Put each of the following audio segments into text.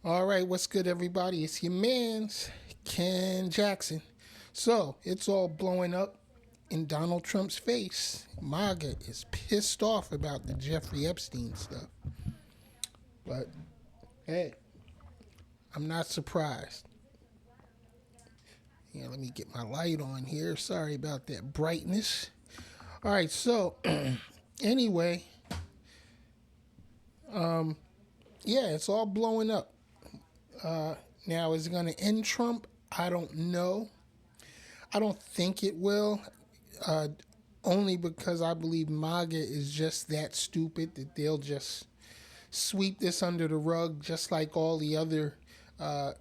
All right, what's good, everybody? It's your man's Ken Jackson. So it's all blowing up in Donald Trump's face. MAGA is pissed off about the Jeffrey Epstein stuff. But hey, I'm not surprised. Yeah, let me get my light on here. Sorry about that brightness. All right, so anyway, yeah, it's all blowing up. Now, is it going to end Trump? I don't know. I don't think it will. Uh, Only because I believe MAGA is just that stupid that they'll just sweep this under the rug, just like all the other uh,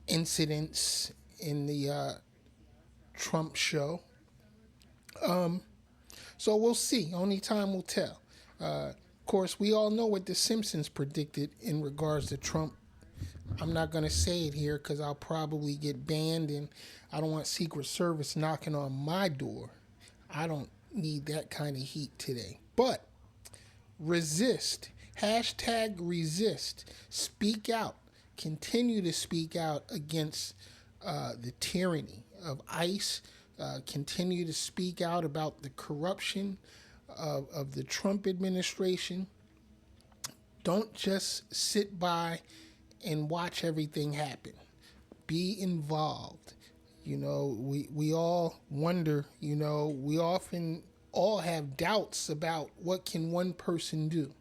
incidents in the Trump show. So we'll see. Only time will tell. Of course, we all know what The Simpsons predicted in regards to Trump. I'm not going to say it here because I'll probably get banned, and I don't want Secret Service knocking on my door. I don't need that kind of heat today. But resist. Hashtag resist. Speak out. Continue to speak out against the tyranny of ICE. Continue to speak out about the corruption of the Trump administration. Don't just sit by and watch everything happen. Be involved. We all wonder, we often all have doubts about what can one person do.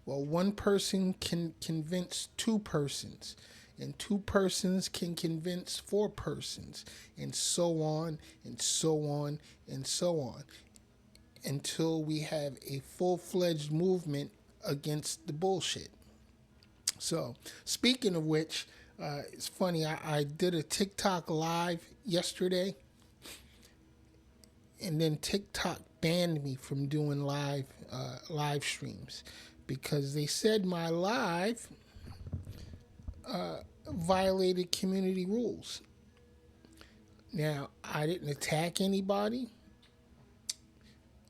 Well, one person can convince two persons, and two persons can convince four persons, and so on, and so on, and so on, until we have a full-fledged movement against the bullshit. So, speaking of which, it's funny, I did a TikTok live yesterday, and then TikTok banned me from doing live streams because they said my live violated community rules. Now, I didn't attack anybody.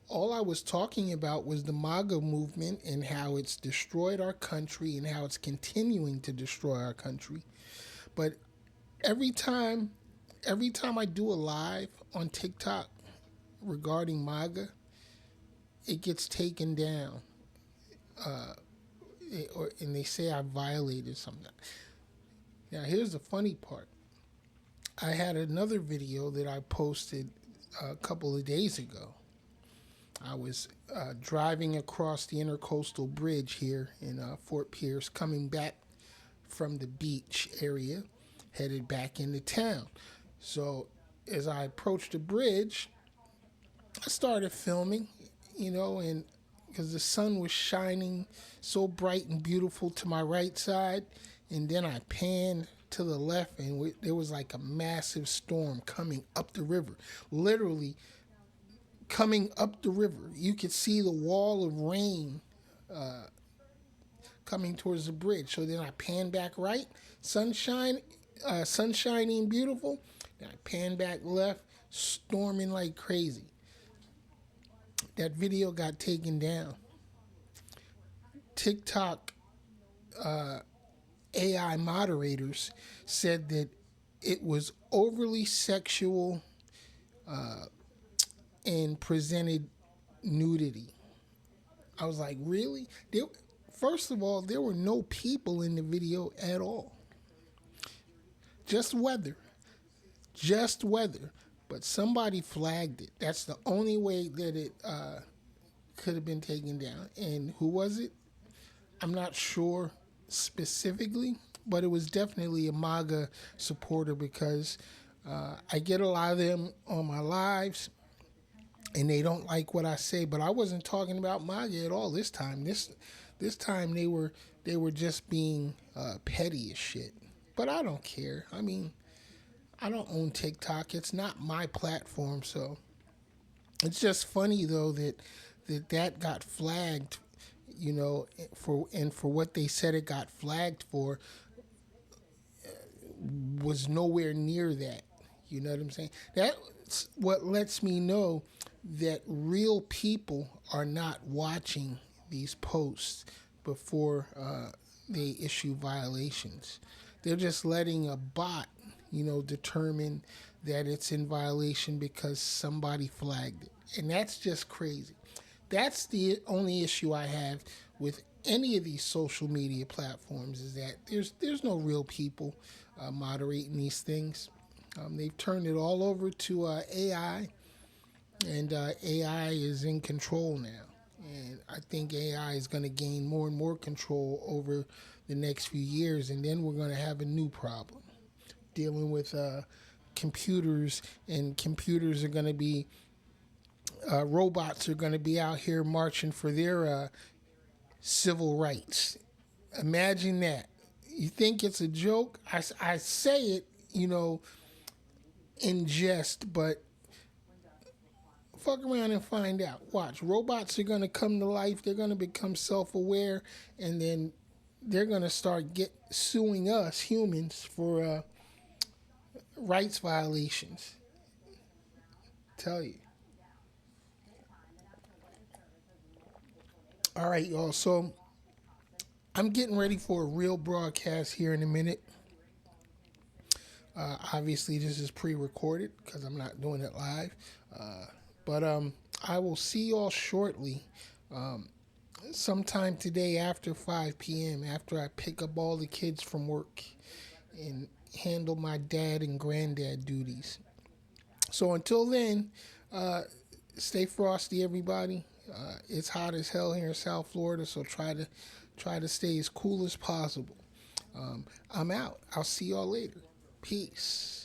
All I was talking about was the MAGA movement and how it's destroyed our country and how it's continuing to destroy our country. But every time I do a live on TikTok regarding MAGA, it gets taken down. And they say I violated something. Now, here's the funny part. I had another video that I posted a couple of days ago. I was driving across the Intercoastal Bridge here in Fort Pierce, coming back from the beach area, headed back into town. So as I approached the bridge, I started filming, and because the sun was shining so bright and beautiful to my right side, and then I panned to the left, and there was like a massive storm coming up the river, literally coming up the river. You could see the wall of rain coming towards the bridge. So then I pan back right, sunshine, sunshiny and beautiful. Then I pan back left, storming like crazy. That video got taken down. TikTok AI moderators said that it was overly sexual and presented nudity. I was like, really? First of all, there were no people in the video at all. Just weather. Just weather. But somebody flagged it. That's the only way that it could have been taken down. And who was it? I'm not sure specifically, but it was definitely a MAGA supporter because I get a lot of them on my lives, and they don't like what I say. But I wasn't talking about MAGA at all this time. This time they were just being petty as shit. But I don't care. I mean, I don't own TikTok. It's not my platform, so it's just funny though that got flagged, for what they said it got flagged for was nowhere near that. You know what I'm saying? That's what lets me know that real people are not watching these posts before they issue violations. They're just letting a bot, determine that it's in violation because somebody flagged it. And that's just crazy. That's the only issue I have with any of these social media platforms is that there's no real people moderating these things. They've turned it all over to AI, and AI is in control now. And I think AI is going to gain more and more control over the next few years, and then we're going to have a new problem dealing with computers, and computers are going to be robots are going to be out here marching for their civil rights. Imagine that. You think it's a joke? I say it, in jest, but fuck around and find out. Watch, robots are going to come to life. They're going to become self-aware, and then they're going to start suing us humans for rights violations. Tell you. All right, y'all. So I'm getting ready for a real broadcast here in a minute. Obviously, this is pre-recorded because I'm not doing it live. But I will see y'all shortly. Sometime today after 5 p.m. after I pick up all the kids from work and handle my dad and granddad duties. So until then, stay frosty, everybody. It's hot as hell here in South Florida, so try to stay as cool as possible. I'm out. I'll see y'all later. Peace.